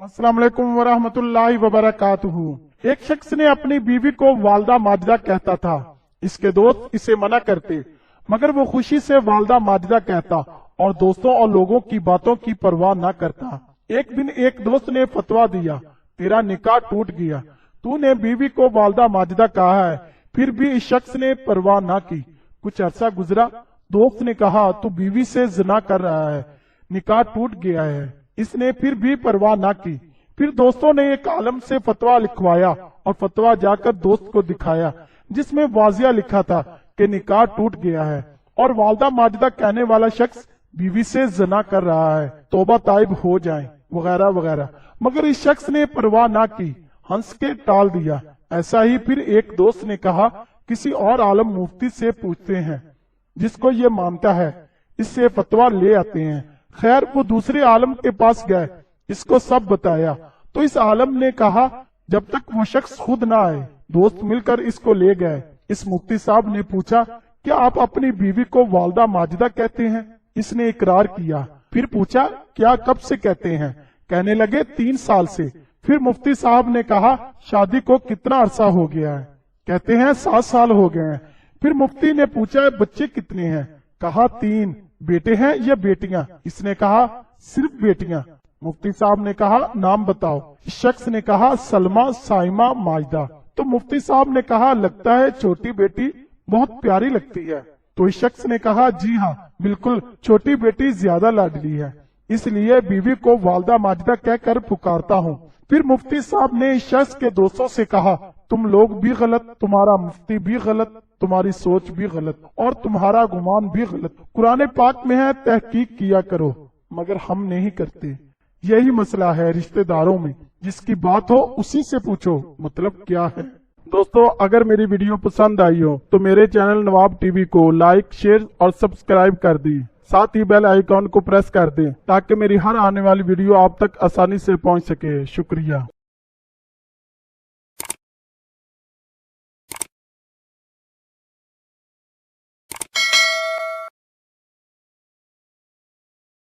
अस्सलाम वालेकुम वरहमतुल्लाहि वबरकातुहू। एक शख्स ने अपनी बीवी को वालदा माजिदा कहता था। इसके दोस्त इसे मना करते, मगर वो खुशी से वालदा माजिदा कहता और दोस्तों और लोगों की बातों की परवाह न करता। एक दिन एक दोस्त ने फतवा दिया, तेरा निकाह टूट गया, तूने बीवी को वालदा माजिदा कहा है, फिर भी इस शख्स ने परवाह न की। कुछ अरसा गुजरा, दोस्त ने कहा, तू बीवी से जिना कर रहा है, निकाह टूट गया है। इसने फिर भी परवाह ना की। फिर दोस्तों ने एक आलम से फतवा लिखवाया और फतवा जाकर दोस्त को दिखाया, जिसमें वाजिया लिखा था कि निकाह टूट गया है और वालदा माजिदा कहने वाला शख्स बीवी से जना कर रहा है, तौबा ताइब हो जाए, वगैरह वगैरह। मगर इस शख्स ने परवाह ना की, हंस के टाल दिया। ऐसा ही फिर एक दोस्त ने कहा, किसी और आलम मुफ्ती से पूछते हैं जिसको ये मानता है, इससे फतवा ले आते हैं। खैर वो दूसरे आलम के पास गए, इसको सब बताया। तो इस आलम ने कहा, जब तक वो शख्स खुद ना आए। दोस्त मिलकर इसको ले गए। इस मुफ्ती साहब ने पूछा, क्या आप अपनी बीवी को वालदा माजिदा कहते हैं? इसने इकरार किया। फिर पूछा, क्या कब से कहते हैं? कहने लगे 3 साल से। फिर मुफ्ती साहब ने कहा, शादी को कितना अरसा हो गया है? कहते हैं 7 साल हो गए हैं। फिर मुफ्ती ने पूछा, बच्चे कितने हैं? कहा 3। बेटे हैं या बेटियां? इसने कहा, सिर्फ बेटियां। मुफ्ती साहब ने कहा, नाम बताओ। इस शख्स ने कहा, सलमा, साइमा, माजिदा। तो मुफ्ती साहब ने कहा, लगता है छोटी बेटी बहुत प्यारी लगती है। तो इस शख्स ने कहा, जी हाँ बिल्कुल, छोटी बेटी ज्यादा लाडली है, इसलिए बीवी को वालदा माजिदा कहकर पुकारता हूँ। फिर मुफ्ती साहब ने इस शख्स के दोस्तों से कहा, तुम लोग भी गलत, तुम्हारा मुफ्ती भी गलत, तुम्हारी सोच भी गलत और तुम्हारा गुमान भी गलत। कुरान पाक में है, तहकीक किया करो, मगर हम नहीं करते। यही मसला है रिश्तेदारों में, जिसकी बात हो उसी से पूछो मतलब क्या है। दोस्तों, अगर मेरी वीडियो पसंद आई हो तो मेरे चैनल नवाब टीवी को लाइक, शेयर और सब्सक्राइब कर दें। साथ ही बेल आइकॉन को प्रेस कर दें ताकि मेरी हर आने वाली वीडियो आप तक आसानी से पहुंच सके। शुक्रिया।